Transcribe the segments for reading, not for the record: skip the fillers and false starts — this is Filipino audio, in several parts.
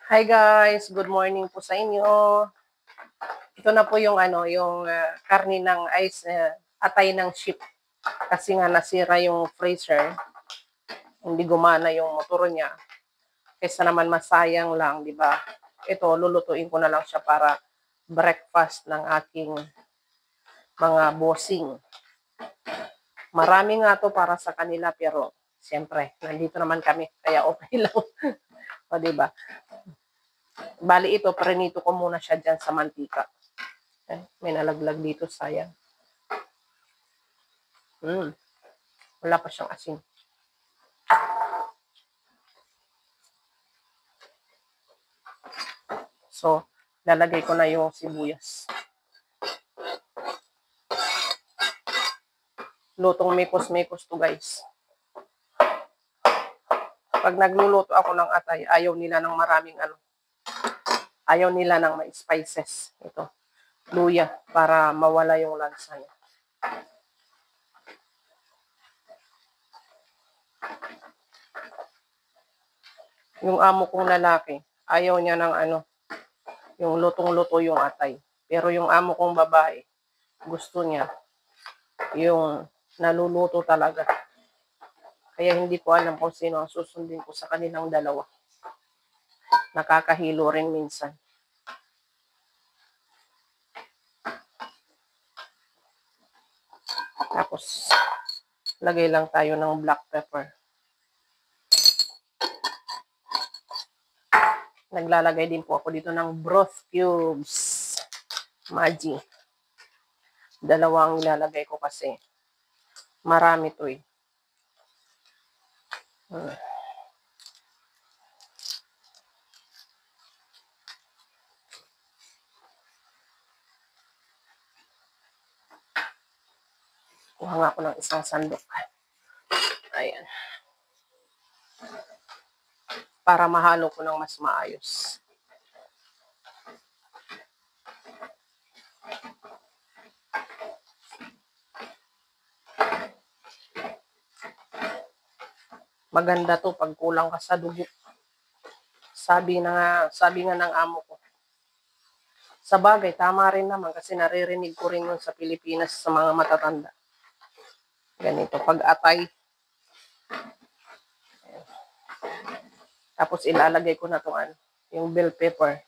Hi guys, good morning po sa inyo. Ito na po yung karne ng atay ng sheep. Kasi nga nasira yung freezer, hindi gumana yung motor niya. Kaysa naman masayang lang, di ba? Ito, lulutuin ko na lang siya para breakfast ng aking mga bossing. Marami nga to para sa kanila pero siyempre, nandito naman kami, kaya okay lang. O, di ba? Bali ito, prenito ko muna siya dyan sa mantika. May nalaglag dito, sayang. Wala pa siyang asin. So, lalagay ko na yung sibuyas. Lutong mekos-mekos to guys. Pag nagluluto ako ng atay, ayaw nila ng maraming ayaw nila ng may spices. Ito, luya, para mawala yung lansa niya. Yung amo kong lalaki, ayaw niya ng yung lutong-luto yung atay. Pero yung amo kong babae, gusto niya yung naluluto talaga. Kaya hindi ko alam kung sino ang susundin ko sa kanilang dalawa. Nakakahilo rin minsan. Tapos, lagay lang tayo ng black pepper. Naglalagay din po ako dito ng broth cubes. Maggi. Dalawang ilalagay ko kasi marami to eh. Kuha nga ako ng isang sandok. Ayan. Para mahalo ko ng mas maayos. Maganda to pag kulang ka sa dugo. Sabi nga ng amo ko. Sa bagay, tama rin naman kasi naririnig ko rin yun sa Pilipinas sa mga matatanda. Ganito, pag atay. Tapos ilalagay ko na itong yung bell pepper.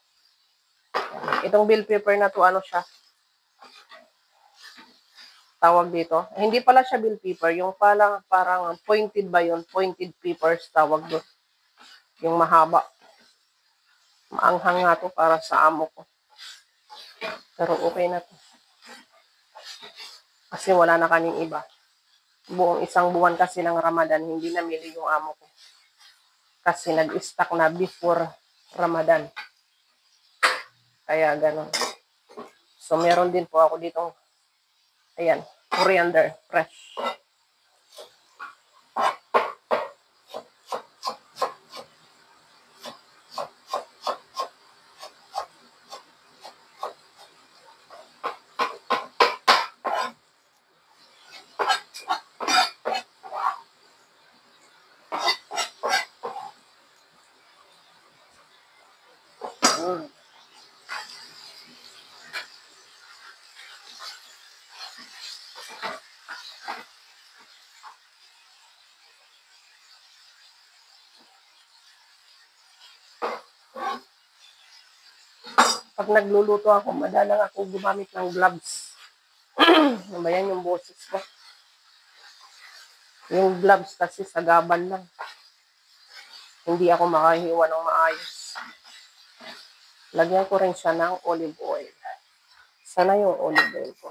Itong bell pepper na to, siya? Tawag dito. Hindi pala siya bell pepper. Yung parang pointed ba yun? Pointed peppers tawag doon. Yung mahaba. Maanghang nga to para sa amo ko. Pero okay na to. Kasi wala na kaming iba. Buong isang buwan kasi ng Ramadan, hindi namili yung amo ko. Kasi nag-stock na before Ramadan. Kaya ganon. So, meron din po ako ditong, ayan, coriander, fresh. Pag nagluluto ako, madalang ako gumamit ng gloves. Ano ba yan yung boses ko? Yung gloves kasi sa gaban lang. Hindi ako makahiwa ng maayos. Lagyan ko rin siya ng olive oil. Sana yung olive oil ko.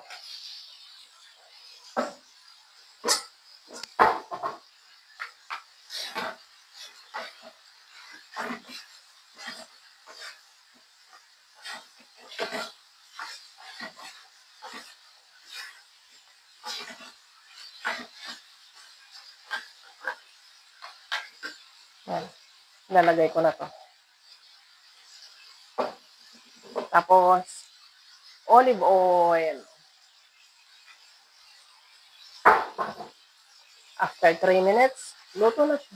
Yan. Lalagay ko na to. Tapos, olive oil. After 3 minutes, luto na siya.